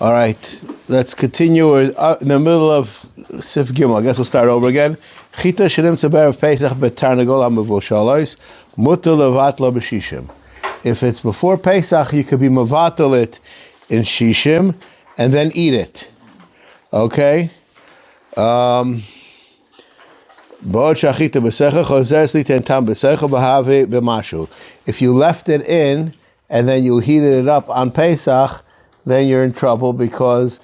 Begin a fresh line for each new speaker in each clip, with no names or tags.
All right, let's continue. We're in the middle of Sif Gimel. I guess we'll start over again. Chita shenim tzaber of Pesach betarnagol hamavoshalos mutar levatlo b'shishim. If it's before Pesach, you could be mevatel it in shishim and then eat it. Okay. If you left it in and then you heated it up on Pesach, then you're in trouble because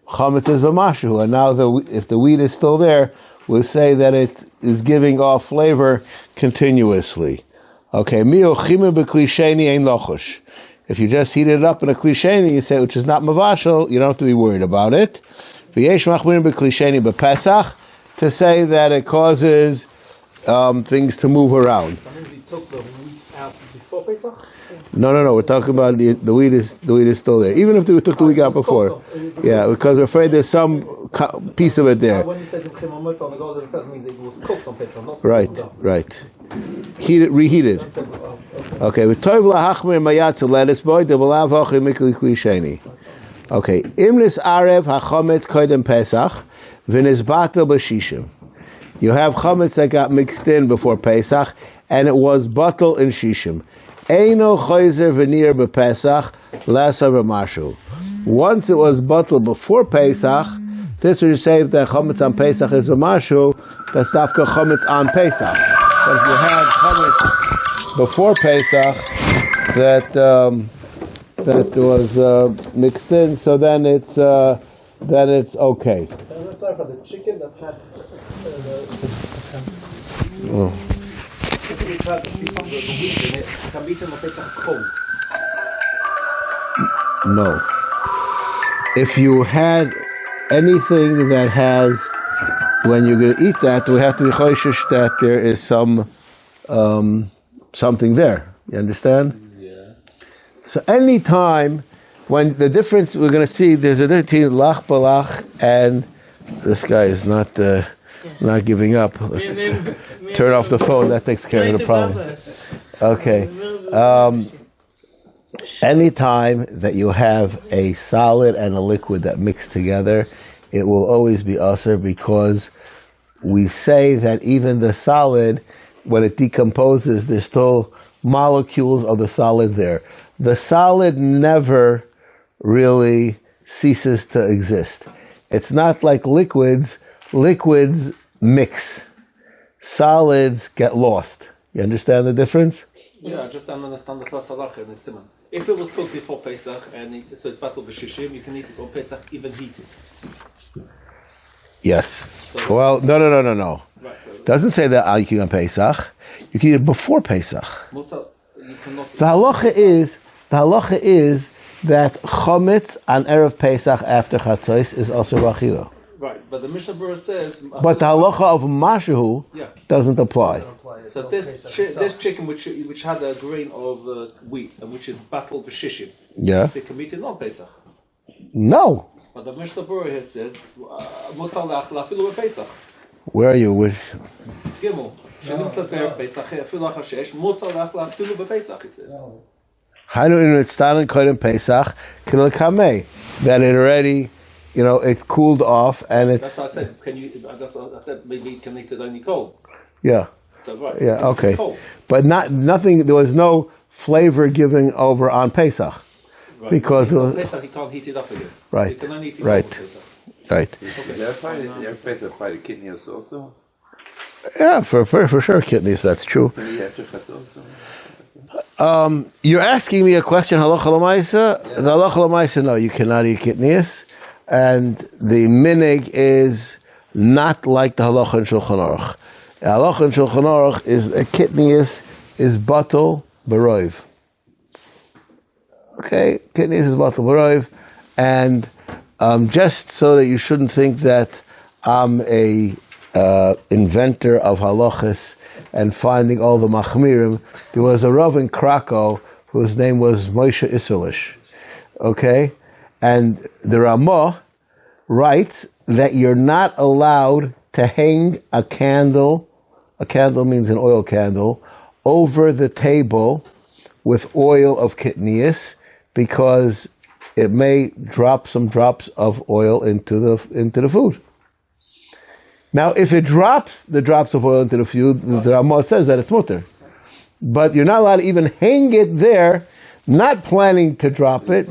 Chometz is b'mashu. And now if the wheat is still there, we'll say that it is giving off flavor continuously. Okay, if you just heat it up in a klisheni, you say, which is not mavashel, you don't have to be worried about it. To say that it causes things to move around.
Sometimes you took the wheat out before Pesach?
No. We're talking about the wheat is still there, even if we took the wheat out before. Yeah, because we're afraid there's some piece of it there.
When you said it means that it was cooked on Pesach, not
Right. Reheated. Okay. With toiv lahachmir mayatzu lettuce boy debalav hachim mikli klisheni. Okay. Imnis arev hachometz koydem Pesach v'nis batel b'shishim. You have chometz that got mixed in before Pesach, and it was batel in shishim. Eino choyzer v'nir b'Pesach lesser b'mashu. Once it was batel before Pesach, this would say that chometz on Pesach is b'mashu. That's dafka chometz on Pesach. But if you had chometz before Pesach that was mixed in, so then it's okay.
The chicken that had chicken which had the wheat in it can be eaten on Pesach cold.
No. If you had anything that has, when you're going to eat that, we have to be choishish that there is something there. You understand?
Yeah.
So any time when the difference we're going to see, there's a difference between lach balach and this guy is not giving up. Turn off the phone. That takes care of the problem. Okay. Any time that you have a solid and a liquid that mix together, it will always be usher, because we say that even the solid, when it decomposes, there's still molecules of the solid there. The solid never really ceases to exist. It's not like liquids. Liquids mix. Solids get lost. You understand the difference?
Yeah, I just don't understand the first halacha in the simon. If it was cooked before Pesach so it's batel b'shishim, you can eat it on Pesach even heated.
Yes. Well, no.
Right, so
Doesn't say that you can eat on Pesach. You can eat it before Pesach. The halacha is that chometz on erev Pesach after chatzos is also b'achila.
Right, but the Mishnah Berurah says.
But the halacha of mashu doesn't apply.
So this chicken which had a grain of wheat and which is batel b'shishim.
Yeah.
So it can be eaten on Pesach.
No.
But the Mishnah Berurah here says mutar le'achla afilu b'Pesach.
Where are you?
Gimel. Shenimtzas be'erev Pesach afilu achashesh mutar le'achla afilu b'Pesach. He says.
How do you stand in koydem Pesach kinel kamei that it already, it cooled off and it's.
That's what I said. That's what I said. Maybe it can eat it only cold.
Yeah.
So right.
Yeah. Okay. But nothing. There was no flavor giving over on Pesach,
right.
because
on Pesach you can't heat it up again.
Right.
So you can only eat it
right.
on Pesach.
Right.
Okay. They're Pesach by the kitniyot also.
Yeah, for sure, kidneys. That's true. You're asking me a question, halacha l'maisa. The halacha l'maisa, no, you cannot eat kitniyos, and the minig is not like the halacha in Shulchan Aruch. The halacha in Shulchan Aruch is a kitniyos is batel b'roiv. Okay, kitniyos is batel b'roiv, and just so that you shouldn't think that I'm a inventor of halachas and finding all the machmirim, there was a Rav in Krakow whose name was Moshe Isserlish. Okay? And the Ramah writes that you're not allowed to hang a candle means an oil candle, over the table with oil of kitniyos, because it may drop some drops of oil into the food. Now, if it drops the drops of oil into the food, the Ramah says that it's mutter. But you're not allowed to even hang it there, not planning to drop it.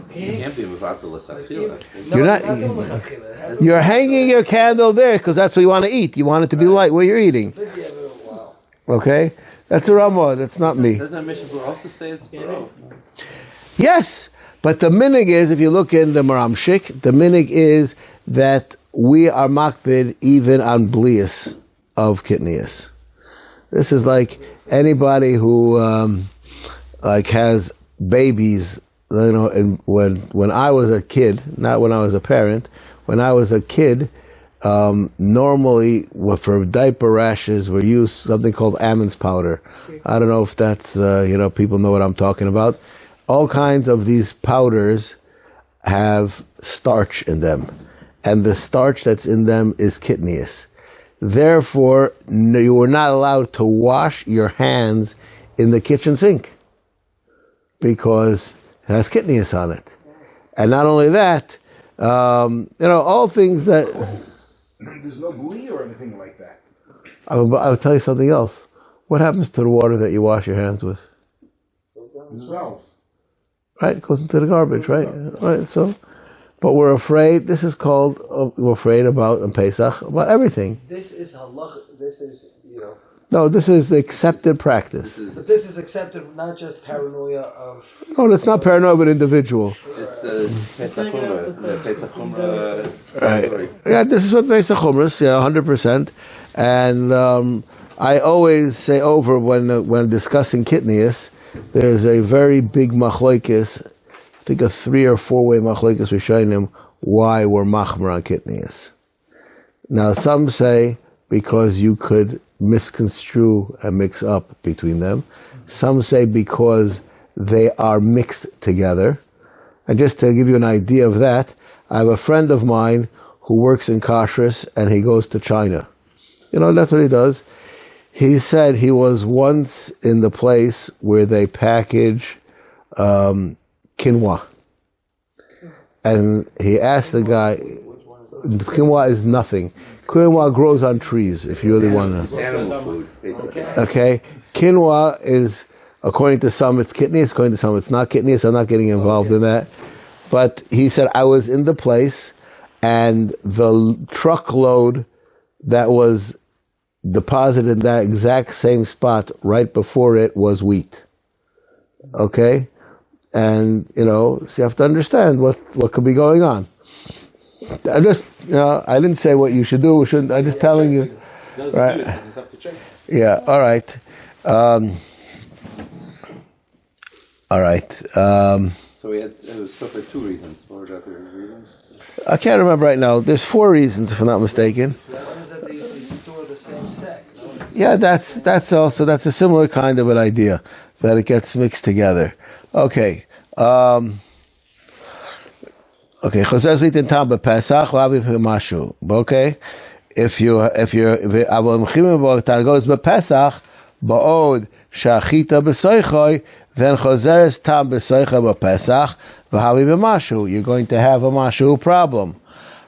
You're hanging your candle there because that's what you want to eat. You want it to be light where you're eating. Okay? That's a Ramah, that's not me.
Doesn't Mishnah Berurah also say it's Gain?
Yes, but the minig is, if you look in the Maramshik, the minig is that we are makbid even on blias of kitniyot. This is like anybody who has babies, and when I was a kid, not when I was a parent, when I was a kid, normally for diaper rashes we use something called almonds powder. I don't know if that's, people know what I'm talking about. All kinds of these powders have starch in them, and the starch that's in them is kitniyot. Therefore, you are not allowed to wash your hands in the kitchen sink because it has kitniyot on it. And not only that, all things that...
There's no glue or anything like that.
I'll tell you something else. What happens to the water that you wash your hands with?
Themselves.
Right, it goes into the garbage, right? Right. So, but we're afraid. This is called. We're afraid about in Pesach about everything.
This is halachas. This is
No, this is the accepted practice.
But this is accepted, not just paranoia of.
No, it's not paranoia, but individual.
It's Pesach Chumrah.
Right. Yeah, this is what Pesach Chumrah. Yeah, 100%. And I always say over when discussing kitniyot, there's a very big machlokes, I think a 3 or 4 way machlokes Rishonim why we're machmer on kitniyot. Now some say because you could misconstrue and mix up between them. Some say because they are mixed together. And just to give you an idea of that, I have a friend of mine who works in kashrus and he goes to China. That's what he does. He said he was once in the place where they package quinoa. And he asked the guy, quinoa is nothing. Quinoa grows on trees, if you really want to.
Animal food.
Okay? Quinoa is, according to some, it's kitniyot, according to some, it's not kitniyot, so I'm not getting involved in that. But he said, I was in the place, and the truckload that was deposited in that exact same spot right before it was wheat. Okay? And, so you have to understand what could be going on. I just, I didn't say what you should do. I'm just telling you. Right. Yeah, all right. All right.
So it was for 2 reasons. What were the reasons?
I can't remember right now. There's 4 reasons, if I'm not mistaken.
One is that they usually store the same sack.
Yeah, that's a similar kind of an idea, that it gets mixed together. Okay. Okay. Okay. If goes bepesach ba'od shachita b'soichoi, then choseres tam b'soicha b'pesach v'havi b'mashu. You're going to have a mashu problem.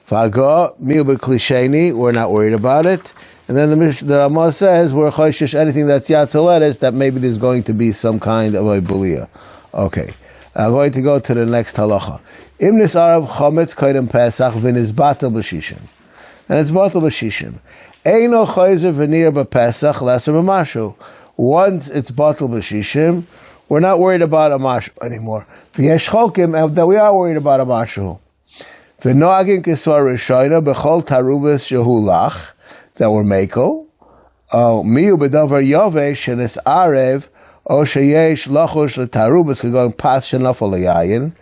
V'ago miu b'klisheni. We're not worried about it. And then the Ramah says we're choishish anything that's yatzoleres, that maybe there's going to be some kind of a bulia. Okay. I'm going to go to the next halacha. Imnis arav chometz koydem pesach v'nis batel b'shishim. And it's batel b'shishim. Eino choyzer v'nir b'pesach lesser b'mashu. Once it's batel b'shishim, we're not worried about a mashu anymore. V'yesh cholkim that we are worried about a mashu. V'noagin kisvar rishoyna b'chol tarubas shehu lach, that were meko. Miu b'davar yoveh shenis arev o sheyesh lachush l'tarubas k'gon pas shenafol l'yayin.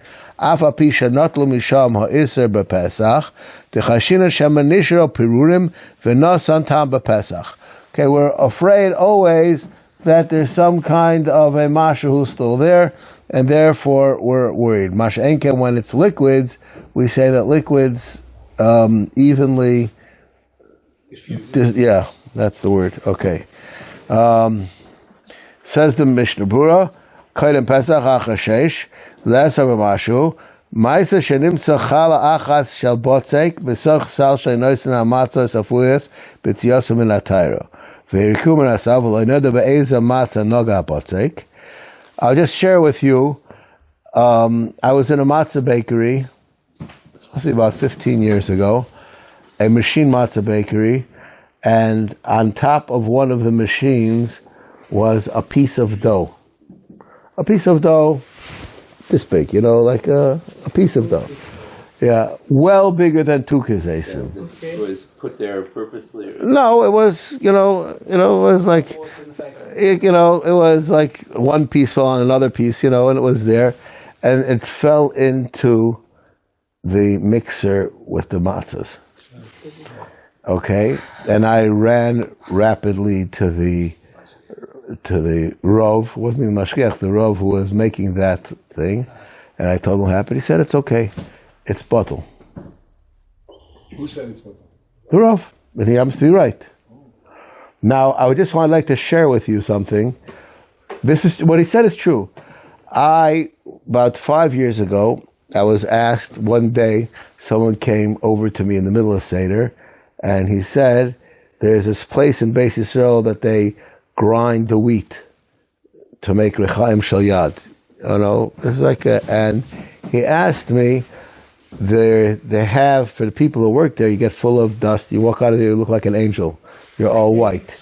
Afa pisha notlu misham ha'isr b'pesach, d'chashina shemanishro pirurim v'nosan tam b'pesach. Okay, we're afraid always that there's some kind of a masha who's still there, and therefore we're worried. Masha enken, when it's liquids, we say that liquids evenly. Yeah, that's the word. Okay. Says the Mishnah Berurah, Koydem Pesach ha'chashesh, lesser b'mashu, Ma'isa shenimtza chala achas shel botzek b'soch sal sheinoisen ha'matzos afuyas b'tziyosu min ha'tayro. V'yiriku min ha'sav v'lo yinoda be'eza matzah noga botzek. I'll just share with you, I was in a matzah bakery, it's supposed to be about 15 years ago, a machine matzah bakery, and on top of one of the machines was a piece of dough. A piece of dough, this big, like a piece of dough. Yeah, well bigger than 2 kezesim.
It was put there purposely.
No, it was, it was like, it was like one piece fell on another piece, and it was there, and it fell into the mixer with the matzahs. Okay, and I ran rapidly to the Rav, wasn't even Mashgiach, the Rav who was making that thing, and I told him what happened. He said, it's okay, it's bottle.
Who said it's bottle?
The Rav, and he happens to be right. Now, I would just like to share with you something. This is what he said is true. About 5 years ago, I was asked one day, someone came over to me in the middle of Seder, and he said, there's this place in Beis Yisrael that they grind the wheat to make rechaim shel yad. It's like and he asked me, they have, for the people who work there, you get full of dust, you walk out of there, you look like an angel. You're all white.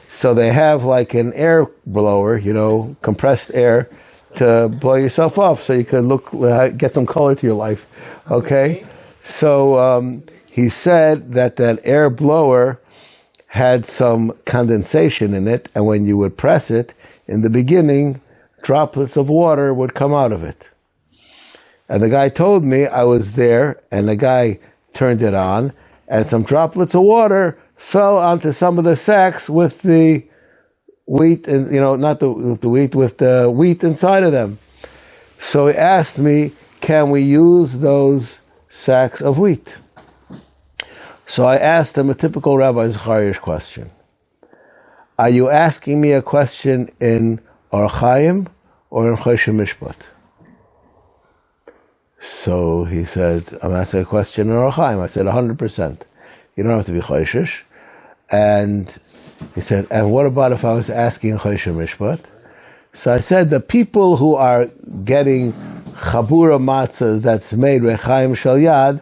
So they have like an air blower, compressed air to blow yourself off so you can get some color to your life. Okay? So he said that air blower had some condensation in it, and when you would press it, in the beginning, droplets of water would come out of it. And the guy told me, I was there, and the guy turned it on, and some droplets of water fell onto some of the sacks with the wheat, and not the wheat, with the wheat inside of them. So he asked me, can we use those sacks of wheat? So I asked him a typical Rabbi Zachariash question. Are you asking me a question in Or Chaim or in Chosh Mishpat? So he said, I'm asking a question in Or Chaim. I said, 100%. You don't have to be Choshish. And he said, and what about if I was asking Chosh Mishpat? So I said, the people who are getting Chabura matzah that's made Rechaim Shel Yad,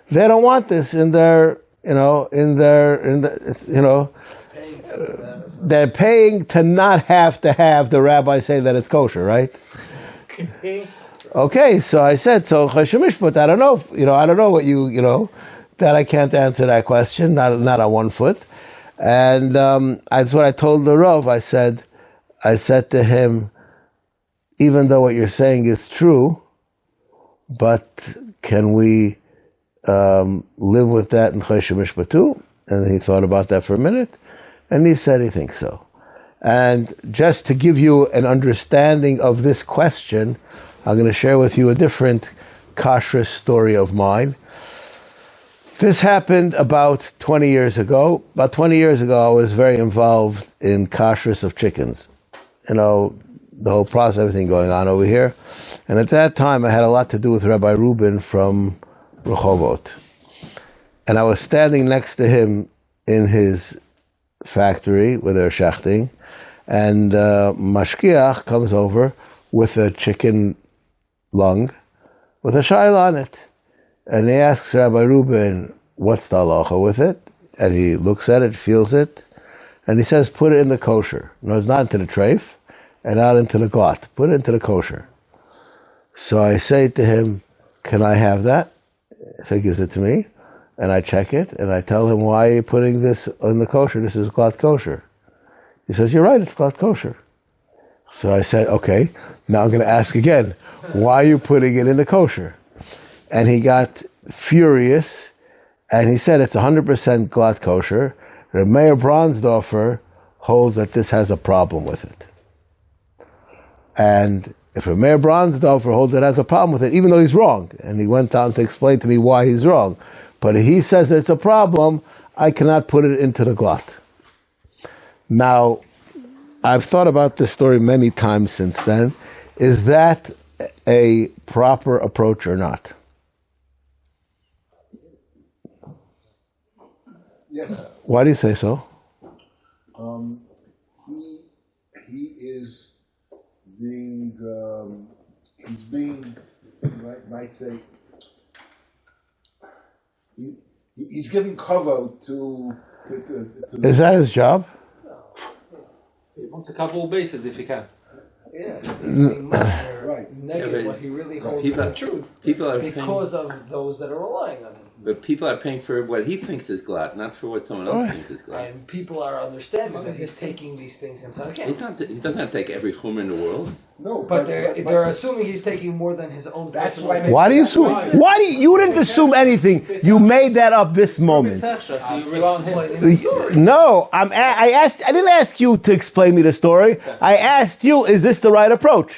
they don't want this in their, they're paying to not have the rabbi say that it's kosher, right? Okay, so I said, so Chosh Mishpat, I don't know, I don't know what that I can't answer that question, not on 1 foot. And that's what I told the Rav. I said to him, even though what you're saying is true, but can we live with that in Chosh Mishpat too? And he thought about that for a minute, and he said he thinks so. And just to give you an understanding of this question, I'm going to share with you a different kashrus story of mine. This happened about 20 years ago. About 20 years ago, I was very involved in kashrus of chickens. The whole process, everything going on over here. And at that time, I had a lot to do with Rabbi Reuben from Rehovot. And I was standing next to him in his factory where they're shechting, and Mashgiach comes over with a chicken lung with a shaila on it. And he asks Rabbi Reuben, what's the halacha with it? And he looks at it, feels it, and he says, put it in the kosher. No, it's not into the treif, and not into the glot. Put it into the kosher. So I say to him, can I have that? So he gives it to me, and I check it, and I tell him, why are you putting this in the kosher? This is glot kosher. He says, you're right, it's glot kosher. So I said, okay, now I'm going to ask again, why are you putting it in the kosher? And he got furious, and he said it's 100% glot kosher. Mayor Bronsdorfer holds that this has a problem with it. And if Mayor Bronsdorfer holds it has a problem with it, even though he's wrong, and he went on to explain to me why he's wrong, but he says it's a problem, I cannot put it into the glot. Now, I've thought about this story many times since then. Is that a proper approach or not?
Yes.
Why do you say so?
He is being, he's being, you might say, he's giving cover to
Is that his job?
He wants to cover all bases if he can.
Yeah, he's being much more
Right.
negative
Yeah,
what he really holds
people-
is the truth.
People are
Because of those that are relying on him.
but people are paying for what he thinks is glut, not for what someone else
Right.
thinks is glut.
And people are understanding that he's taking these things into account.
He doesn't have to take every chumrah in the world.
no,
But they're assuming he's taking more than his own
That's
personal.
why
Why do you assume? Why do you didn't assume anything? You made that up this moment.
So you rely on him.
Explaining the story.
No, I didn't ask you to explain me the story. I asked you, is this the right approach?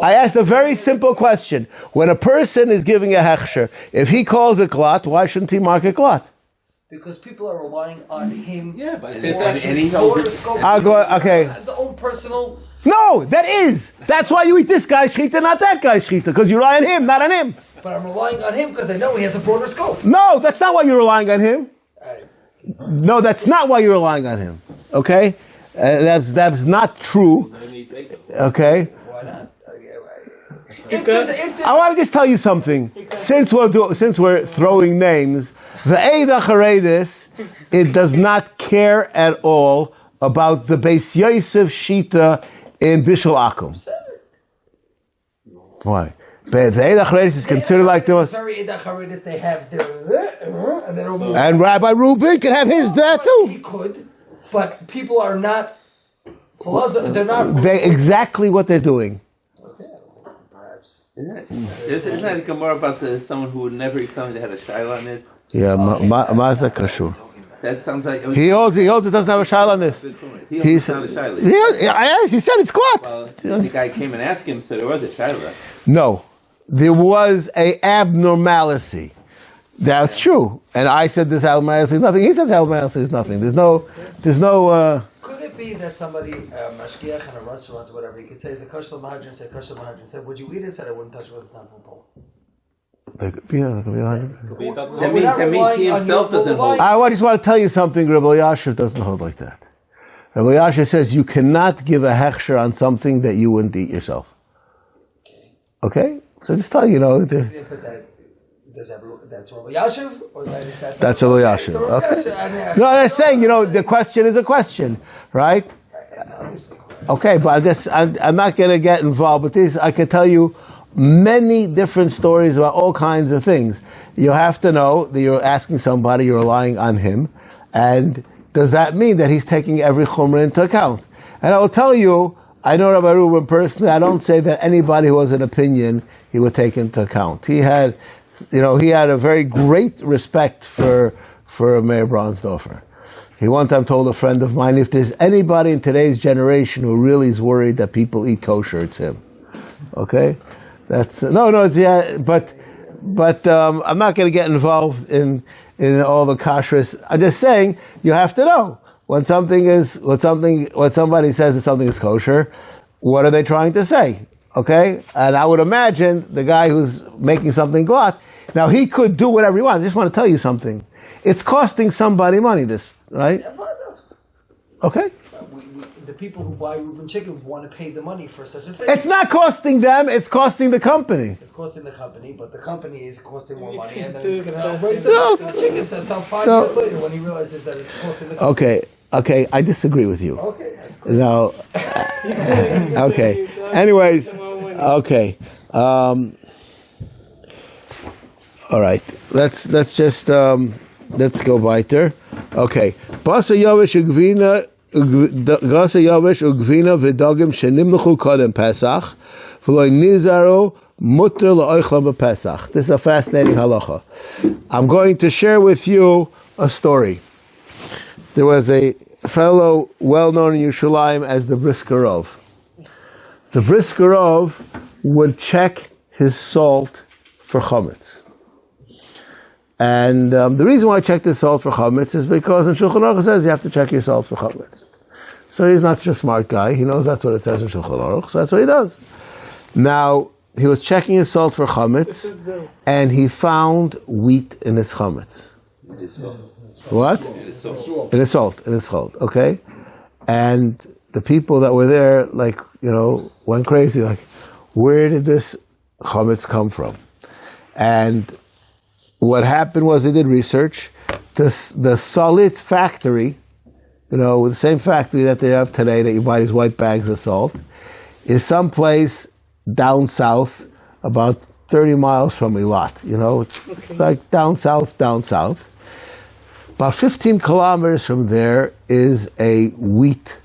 I asked a very simple question. When a person is giving a hechsher, if he calls it glut, why shouldn't he mark it glut?
Because people are relying on him.
Yeah, but
for
it's
his
he
broader scope.
I'll go- okay.
His own personal.
No, that is. That's why you eat this guy's shechita, not that guy's shechita, because you rely on him, not on him.
But I'm relying on him because I know he has a broader scope.
No, that's not why you're relying on him. No, that's not why you're relying on him. Okay? That's not true. Okay?
Why not? If there's
I want to just tell you something. Since we're throwing names, the Eid HaCharedis, it does not care at all about the Beis Yosef Shita in Bishul Akum. Why? But the Eid HaCharedis is considered like the most.
very Eid HaCharedis, they have their and they don't move.
And Rabbi Rubin can have his there
He
too.
could, but people are not. They're not.
They exactly what they're doing.
Okay, perhaps.
Isn't that a Gemara about someone who would never eat something that had a shaila on it?
Yeah, Maza Kashur.
That sounds like
He holds it doesn't have a shayla on this.
He's not a shaila.
He said it's glut.
The guy came and asked him, so there was a shaila.
No, there was a abnormality. That's true. And I said this abnormality is nothing. He said abnormality is nothing. There's no.
Could it be that somebody, mashgiach in a restaurant or whatever, he could say, is a kosher mahadran, say kosher mahadran, said, would you eat it? Said, I wouldn't touch it with a tampon pole.
That
That means he himself doesn't hold.
I just want to tell you something. Rabbi Yasher doesn't hold like that. Rabbi Yasher says you cannot give a hechsher on something that you wouldn't eat yourself. Okay? So just tell you,
But that's Rabbi Yashiv? Or is that
that's Rabbi Yasher.
So Rabbi
Okay.
Yashiv, I mean,
No, I'm saying, the question is a question, right?
obviously.
Okay, but I'm not going to get involved with this. I can tell you many different stories about all kinds of things. You have to know that you're asking somebody, you're relying on him, and does that mean that he's taking every chumrah into account? And I will tell you, I know Rabbi Reuben personally, I don't say that anybody who has an opinion he would take into account. He had a very great respect for Mayor Bronsdorfer. He one time told a friend of mine, if there's anybody in today's generation who really is worried that people eat kosher, it's him. Okay? But I'm not going to get involved in all the kashrus. I'm just saying, you have to know when somebody says that something is kosher, what are they trying to say? Okay? And I would imagine the guy who's making something glut, now he could do whatever he wants. I just want to tell you something. It's costing somebody money, this, right? Okay?
The people who buy Reuben chicken want to pay the money for such a thing.
It's not costing them, it's costing the company.
It's costing the company, but the company is costing more money, and then it's going to raise the price of the chickens until 5 years later when he realizes that it's costing the company.
Okay, I disagree with you.
Okay. That's good.
No. Okay. Anyways, okay. All right. Let's just let's go weiter. Okay. Basa yavish ugvina gasa yavish ugvina v'dagim shenimnuchu kodem Pesach v'loy nizaro mutter la'oichlam b'Pesach. This is a fascinating halacha. I'm going to share with you a story. There was a fellow well-known in Yerushalayim as the Briskerov. The Briskerov would check his salt for Chometz. And the reason why I checked his salt for Chometz is because in Shulchan Aruch it says you have to check your salt for Chometz. So he's not such a smart guy. He knows that's what it says in Shulchan Aruch, so that's what he does. Now, he was checking his salt for Chometz, and he found wheat in his Chometz. What? In his salt, okay? And the people that were there, went crazy, where did this Chometz come from? And what happened was they did research. The Salit factory, the same factory that they have today that you buy these white bags of salt, is someplace down south, about 30 miles from Eilat. It's like down south. About 15 kilometers from there is a wheat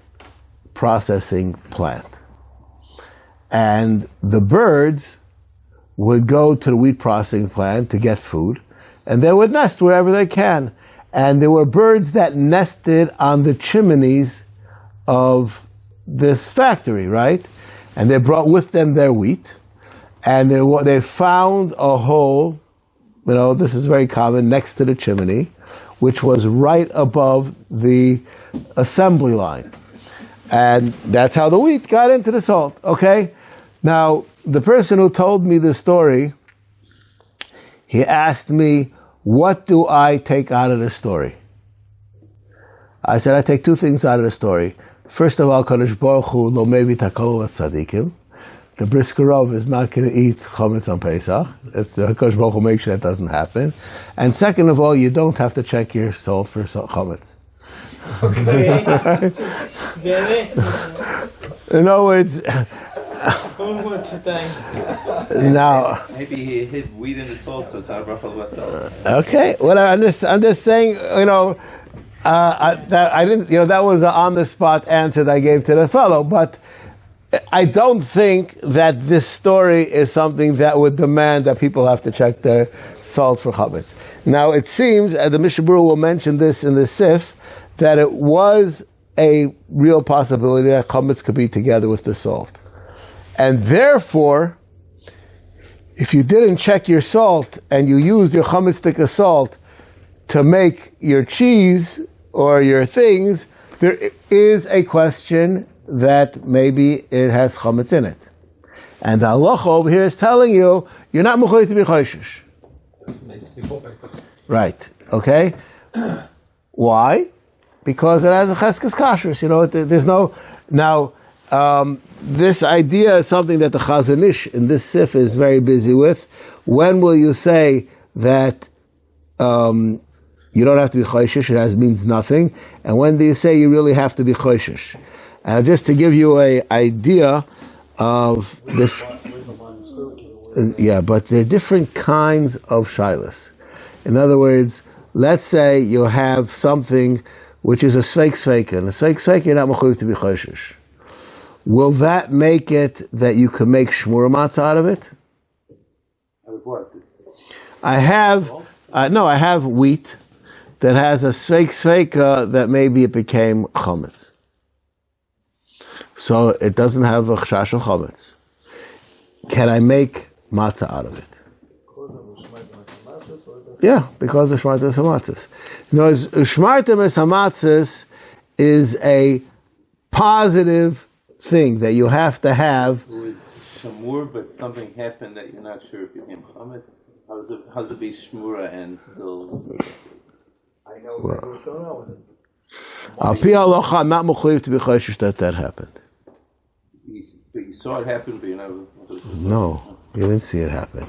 processing plant. And the birds would go to the wheat processing plant to get food, and they would nest wherever they can. And there were birds that nested on the chimneys of this factory, right? And they brought with them their wheat, and they found a hole, this is very common, next to the chimney, which was right above the assembly line. And that's how the wheat got into the salt, okay? Now, the person who told me this story, he asked me, what do I take out of this story? I said, I take two things out of the story. First of all, Kadosh Baruch Hu lo mevi takol tzadikim. The briskerov is not going to eat Chometz on Pesach. Kadosh Baruch Hu makes sure that doesn't happen. And second of all, you don't have to check your salt for Chometz. Okay. In other words, now,
maybe he hid wheat in the salt, so it's not
okay. Well, I'm just saying, I didn't, that was an on-the-spot answer that I gave to the fellow, but I don't think that this story is something that would demand that people have to check their salt for Chometz. Now, it seems, the Mishnah Berurah will mention this in the Sif, that it was a real possibility that Chometz could be together with the salt. And therefore, if you didn't check your salt and you used your Chometz stick of salt to make your cheese or your things, there is a question that maybe it has Chometz in it. And the halacha over here is telling you, you're not mechuyev to be choishish. Right, okay? Why? Because it has a cheskes kashrus, there's no... Now, this idea is something that the Chazon Ish in this sif is very busy with. When will you say that you don't have to be choishish, it means nothing? And when do you say you really have to be choishish? And just to give you an idea of this... Yeah, but there are different kinds of shilas. In other words, let's say you have something which is a sveik sveika, and a sveik sveika you're not mechuyev to be choishish. Will that make it that you can make shmura matzah out of it? I have wheat that has a sveik sveika that maybe it became chometz. So it doesn't have a chashash of chometz. Can I make matzah out of it? Yeah, because of shmartem hamatzis. Shmartem hamatzis is a positive thing that you have to have.
It was shamur, but something happened that you're not sure if it became chametz. How's it be shmura and still?
I know exactly what's going on with it.
Al pi halacha, I'm not mechuyev to be choishish that happened.
But you saw it happen, but you never.
No, you didn't see it happen.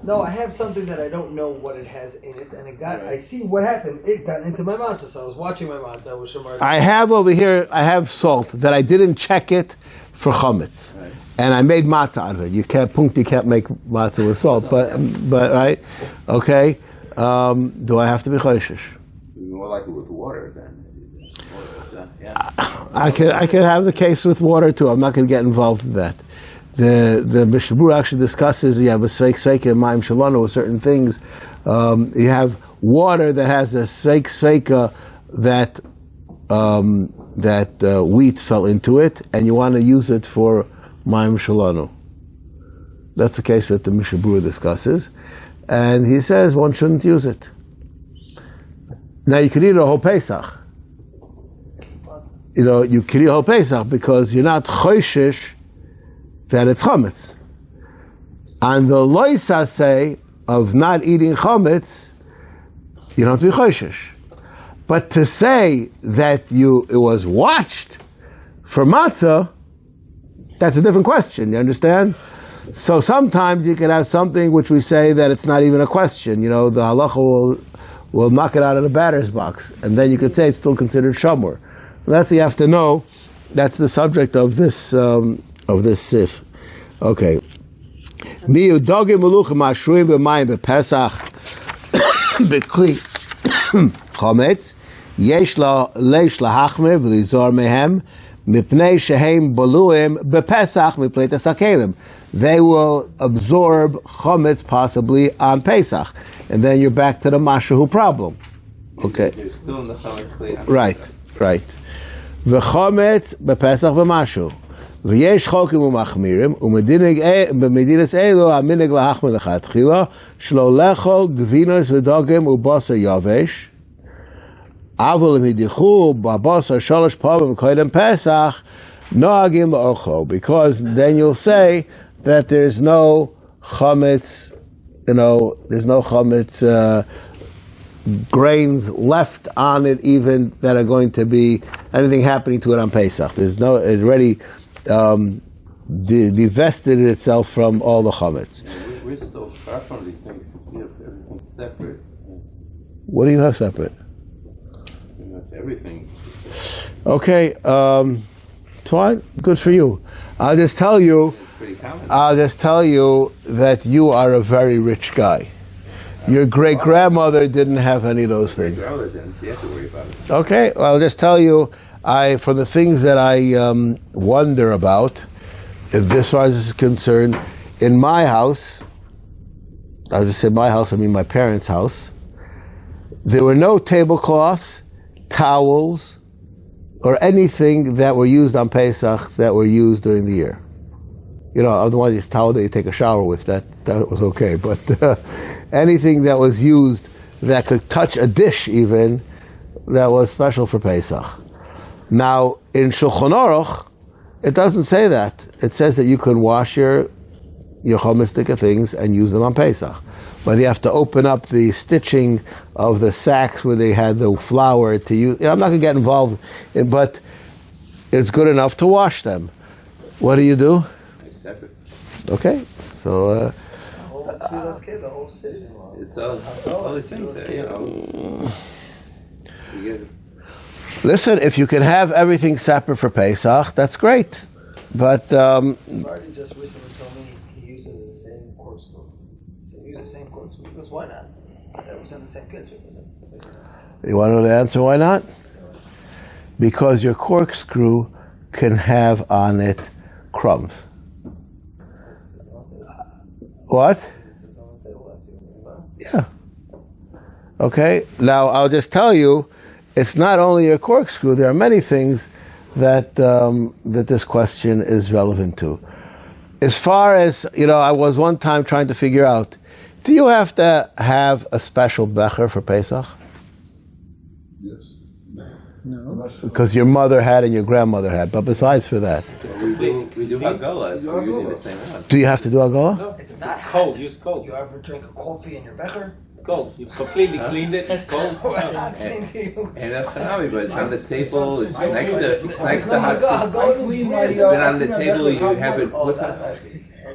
No, I have something that I don't know what it has in it, and I see what happened. It got into my matzah, so I was watching my matzah. I have over here, I have salt that I didn't check it for chometz, right. And I made matzah out of it. You can't make matzah with salt, but right, okay. Do I have to be choishish?
More like it with water then. Yeah.
I could have the case with water too. I'm not going to get involved in that. The Mishnah Berurah actually discusses you have a sveik sveika and ma'im shalano with certain things. You have water that has a sveik sveika that wheat fell into it, and you want to use it for ma'im shalano. That's the case that the Mishnah Berurah discusses, and he says one shouldn't use it. Now you could eat a whole Pesach. You could eat a whole Pesach because you're not choishish that it's Chometz. On the loisa say of not eating Chometz, you don't have to be Choshesh. But to say that it was watched for matzah, that's a different question, you understand? So sometimes you can have something which we say that it's not even a question. The halacha will knock it out of the batter's box, and then you could say it's still considered shamur. That's what you have to know. That's the subject of this sif. Okay. Miu dogim meluchim ashruim b'mayim b'pesach b'kli chometz yesh leish lahachmer v'lizor mehem mipnei shehem baluim b'pesach mipnei tasakelim. They will absorb chometz possibly on Pesach, and then you're back to the mashahu problem. Okay.
They're still in the chometz.
Right. V'chometz b'pesach b'mashu. V'yesh cholkim u'machmirim u'medinas elu aminig lahachmer lechatchila shlo lechol gvinos v'dogim u'basar yavesh avol imidichu b'basar shalosh pavim koydem Pesach noagim la'ochlo, because then you'll say that there's no chometz, there's no chometz grains left on it, even that are going to be anything happening to it on Pesach. There's no, it already divested itself from all the chometz.
We're so far from these things. We have everything separate.
What do you have separate?
Pretty much everything.
Okay, fine, good for you. I'll just tell you that you are a very rich guy. Your great grandmother didn't have any of those things.
She had to worry about it.
Okay, well, I'll just tell you, for the things that I wonder about, as far as this is concerned, in my house, I'll just say my house, I mean my parents' house, there were no tablecloths, towels, or anything that were used on Pesach that were used during the year. Otherwise, the towel that you take a shower with, that was okay. But anything that was used that could touch a dish even, that was special for Pesach. Now, in Shulchan Aruch, it doesn't say that. It says that you can wash your chometz things and use them on Pesach. But you have to open up the stitching of the sacks where they had the flour to use. I'm not going to get involved, but it's good enough to wash them. What do you do?
Separate.
Okay, so
the whole city.
It's other things there,
listen, if you can have everything separate for Pesach, that's great. But
Marty just recently told me he uses the same corkscrew. So he uses the same corkscrew. Because why not? It was in the same kitchen.
You want to know the answer? Why not? Because your corkscrew can have on it crumbs. What? Yeah. Okay. Now I'll just tell you, it's not only a corkscrew. There are many things that that this question is relevant to. As far as I was one time trying to figure out, do you have to have a special becher for Pesach?
Yes.
No.
Because your mother had and your grandmother had. But besides for that,
we do Haggalah. We're using the same one.
do you have to do Haggalah?
No,
It's not
cold. Use cold.
You ever drink a coffee in your becher?
It's cold. You completely cleaned it. It's cold.
What happened to you?
And that's Hanabi, but it's on the table. It's next to
It's not
hot. But on the table, you have it.
Oh,
With
that.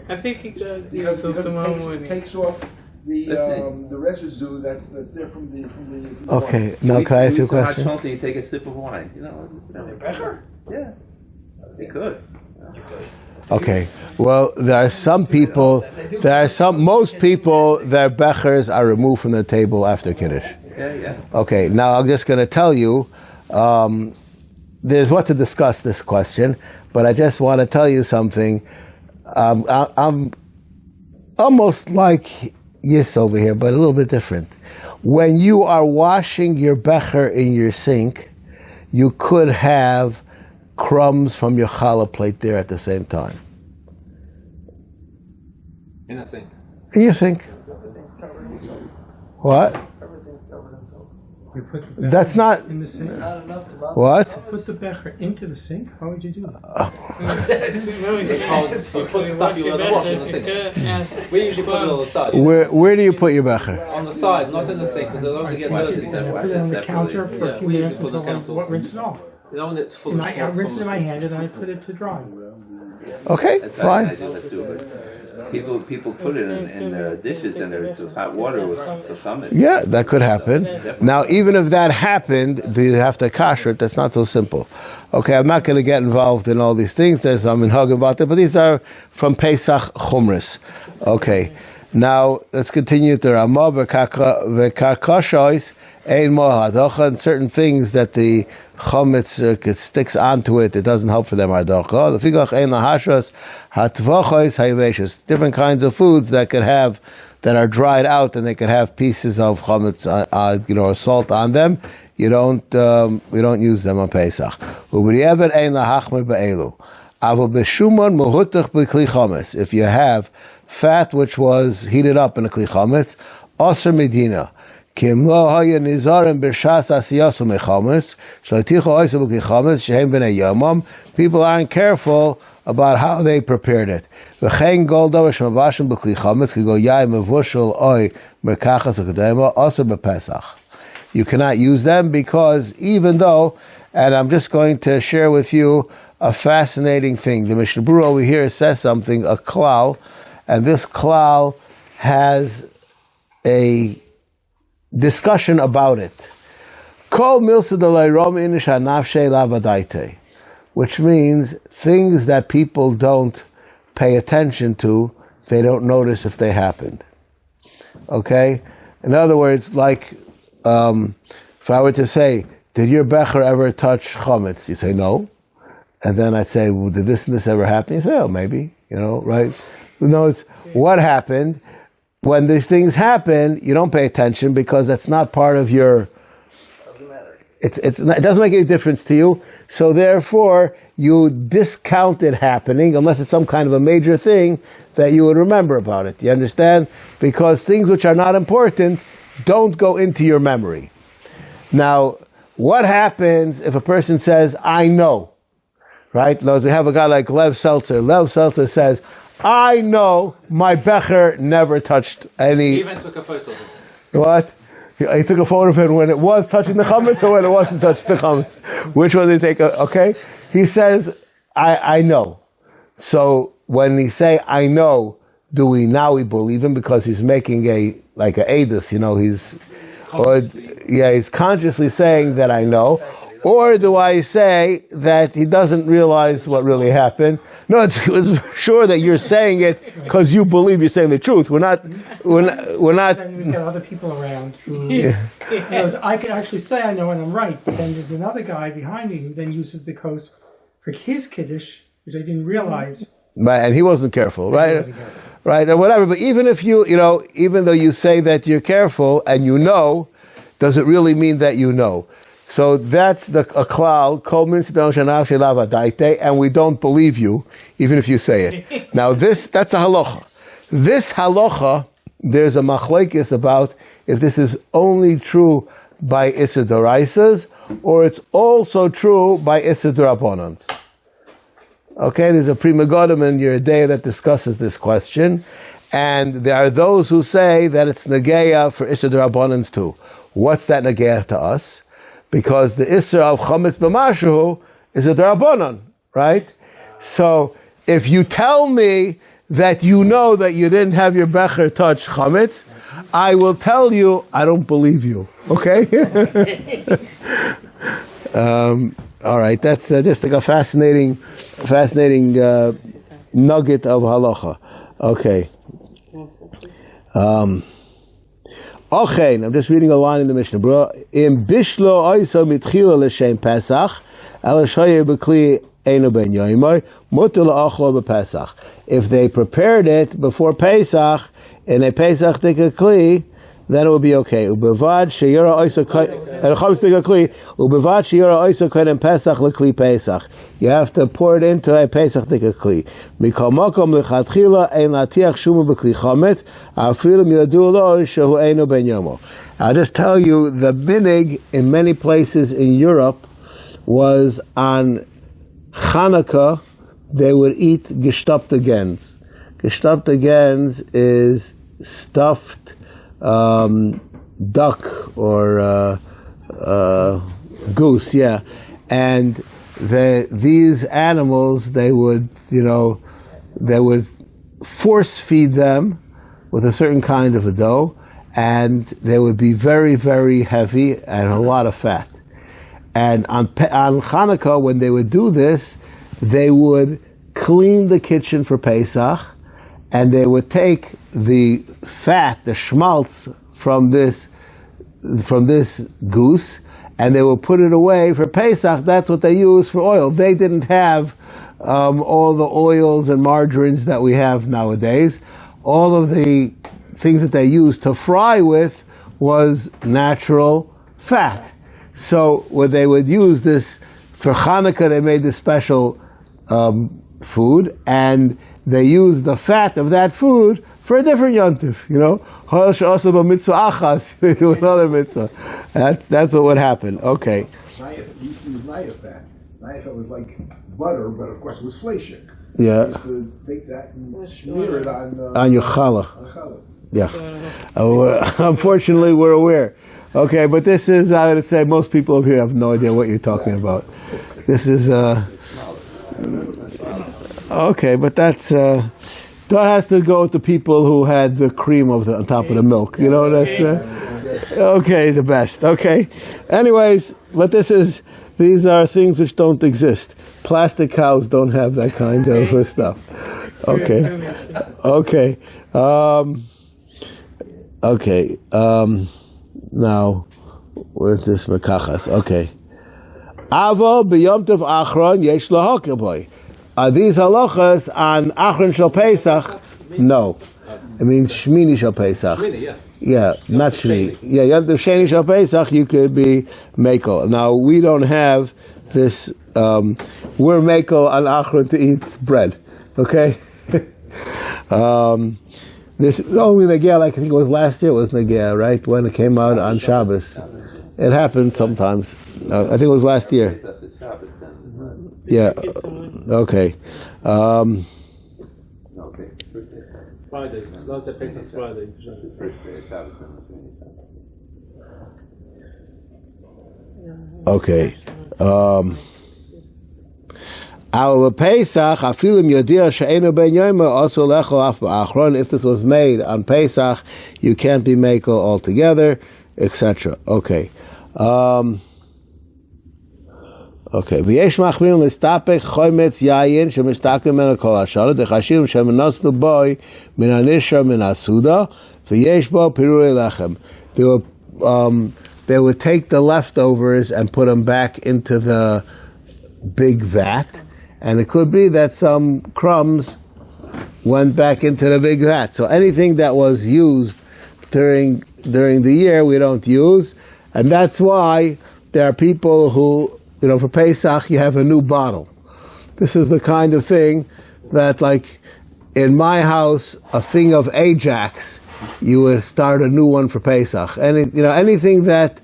I think he just
Because
tomorrow
it takes off the residue that's there from the
Okay. Now can I ask you a question?
Hot you take a sip of wine.
Your becher?
Yeah, you could.
Okay. Well, there are some people. Most people. Their bechers are removed from the table after Kiddush.
Yeah.
Okay. Now I'm just going to tell you. There's what to discuss this question, but I just want to tell you something. I'm almost like Yis over here, but a little bit different. When you are washing your becher in your sink, you could have crumbs from your challah plate there at the same time.
In a sink.
In your sink.
Everything's covered in soap.
What?
Everything's covered in soap.
You put the becher
That's not
in the sink.
Not enough to bother.
what.
Put the becher into the sink. How would you do that?
You put stuff you want to wash in the sink. We usually put it on the side.
Where do you put your becher?
On the side, not in the sink, because it'll only get dirty.
Put it on the counter for a few
we
minutes
usually put
until
the counter
I rinse it off.
You don't want it full
And
of
I rinse it in my hand and I put it to dry.
Okay,
That's
fine.
I do that too, but people put it in dishes and there's hot water with for Chometz.
Yeah, that could happen. Now, even if that happened, do you have to kasher it? That's not so simple. Okay, I'm not going to get involved in all these things. There's some minhag about that, but these are from Pesach Chumras. Okay, now let's continue to Ramah v'karkashois ein mo hadacha, and certain things that the Chometz sticks onto it, it doesn't help for them hadacha. Lefigach ein lahashras hatvachos hayveshus, different kinds of foods that could have that are dried out and they could have pieces of Chometz, or salt on them. We don't use them on Pesach. If you have fat which was heated up in a kli chometz, aser medina. People aren't careful about how they prepared it. You cannot use them because even though, and I'm just going to share with you a fascinating thing. The Mishnah Berurah over here says something, a klal, and this klal has a discussion about it. Which means things that people don't pay attention to, they don't notice if they happened. Okay? In other words, like, if I were to say, did your becher ever touch Chometz? You say, no. And then I'd say, well, did this and this ever happen? You say, oh, maybe, right? No, it's what happened. When these things happen, you don't pay attention because that's not part of your... It doesn't make any difference to you. So therefore, you discount it happening unless it's some kind of a major thing that you would remember about it. You understand? Because things which are not important don't go into your memory. Now, what happens if a person says, I know? Right? We have a guy like Lev Seltzer. Lev Seltzer says, I know my becher never touched any...
He even took a photo of it.
What? He took a photo of it when it was touching the chametz or when it wasn't touching the chametz. Which one did he take? Okay? He says, I know. So when he say, I know, do we believe him because he's making a edus, he's consciously saying that I know. Or do I say that he doesn't realize what really happened? No, it's sure that you're saying it because you believe you're saying the truth. We're not.
Then we get other people around who, I can actually say I know and I'm right, but then there's another guy behind me who then uses the kos for his kiddush, which I didn't realize.
Right, and he wasn't careful, right? Right, or whatever. But even if even though you say that you're careful and you know, does it really mean that you know? So that's a klal, and we don't believe you, even if you say it. Now that's a halacha. This halacha, there's a machlekes about if this is only true by Issa Doraisas, or it's also true by Issa Dorabonans. Okay, there's a Pri Megadim in your day that discusses this question, and there are those who say that it's negeya for Issa Dorabonans too. What's that negeya to us? Because the Isser of Chometz b'mashu is a Darabonon, right? So, if you tell me that you know that you didn't have your becher touch Chometz, I will tell you, I don't believe you. Okay? All right, that's just like a fascinating nugget of halacha. Okay. Okay, I'm just reading a line in the Mishnah Berurah. Im bishlo oisa mitchila l'shem Pesach, ala shoye b'kli einu ben yoimoi, mutu la'achlo b'Pesach. If they prepared it before Pesach, in a Pesach kli, then it would be okay. Ubevad sheyora oisa kli, ubevad sheyora oisa kodem Pesach l'kli Pesach. You have to pour it into a Pesach kli. Mikol makom lechatchila ein latiach shumu b'kli chometz, afilu miyadu lo shehu einu ben yomo. I'll just tell you, the minig in many places in Europe was on Hanukkah, they would eat gestopte Gans. Gestopte Gans is stuffed duck or goose, yeah. And these animals, they would force feed them with a certain kind of a dough, and they would be very, very heavy and a lot of fat. And on Hanukkah, when they would do this, they would clean the kitchen for Pesach, and they would take the fat, the schmaltz from this goose, and they would put it away for Pesach. That's what they used for oil. They didn't have all the oils and margarines that we have nowadays. All of the things that they used to fry with was natural fat. So when they would use this for Hanukkah, they made this special food, and they used the fat of that food for a different yontif, also a mitzvah achas, do another mitzvah. That's what would happen. Okay.
Nayef, you used to use nayef fat. Nayef was like butter, but of course it was fleshik.
Yeah.
You used to take that and smear it
on your challah.
On challah.
Yeah. Unfortunately, we're aware. Okay, but this is, I would say, most people over here have no idea what you're talking about. This is, okay, but that has to go with the people who had the cream on top of the milk. That's, okay, the best. Okay. Anyways, but these are things which don't exist. Plastic cows don't have that kind of stuff. Okay. Okay. Okay. Now, where's this makachas? Okay. Avo b'yom tov achron yesh lahokeh boy. Are these halachas on achron shel Pesach? No. I mean shmini shel Pesach.
Shmini, yeah.
Yeah, not shmini. Yeah, yom tov sheni shel Pesach, you could be meko. Now, we don't have this, we're meko on achron to eat bread. Okay? This is only Negea, like I think it was last year, it was Negea, right? When it came out on Shabbos. It happens sometimes. I think it was last year. Yeah. Okay.
Friday. Last day Pesach Friday.
Okay. Our Pesach, afilim yodia she'enu ben yomer also lechol af ba'achron. If this was made on Pesach, you can't be meko altogether, etc. Okay. Okay. V'yesh machmirim l'stapek chometz yayin shemistakim mena kol hashara dechashim shemenasnu boy min hanishar min hasuda v'yesh bo pirurei lechem. They would take the leftovers and put them back into the big vat. And it could be that some crumbs went back into the big vat. So anything that was used during the year, we don't use. And that's why there are people who, for Pesach, you have a new bottle. This is the kind of thing that, like, in my house, a thing of Ajax, you would start a new one for Pesach. And, anything that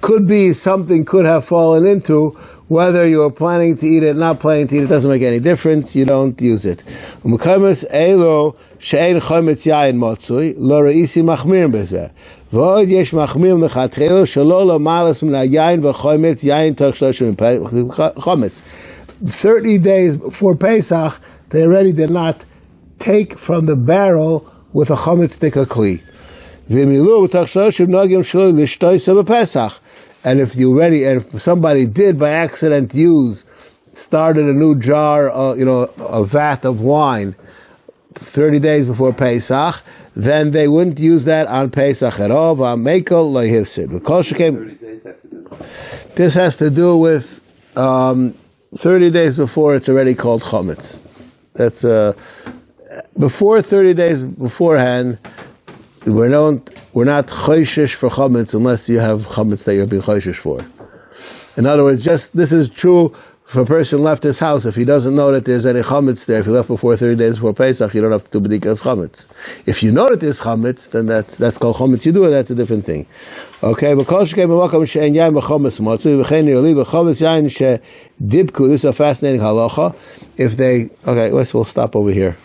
could be something could have fallen into, whether you are planning to eat it, not planning to eat it, doesn't make any difference. You don't use it. Chometz elo she'ein chometz yayin motzui lo reisi machmirim bezeh. V'od yesh machmirim lechatchelo shelo lomalas min hayayin v'chometz yayin toch shloshim chometz. 30 days before Pesach, they already did not take from the barrel with a chometz tikka kli. V'milu toch shloshim nogim shelo lishtoisa b'Pesach. And if somebody did by accident started a new jar, a vat of wine 30 days before Pesach, then they wouldn't use that on Pesach at all. This has to do with 30 days before it's already called Chometz. That's before 30 days beforehand. We're not choishish for Chometz unless you have Chometz that you're being choishish for. In other words, this is true If a person left his house, if he doesn't know that there's any chometz there, if he left before 30 days before Pesach, you don't have to do b'dikas chometz. If you know that there's chometz, then that's called chometz yidua, that's a different thing. Okay, but kol shekei b'makom she'en yain b'chometz matzu, v'chein yoli b'chometz yain she'dibku, this is a fascinating halacha. If they, okay, we'll stop over here.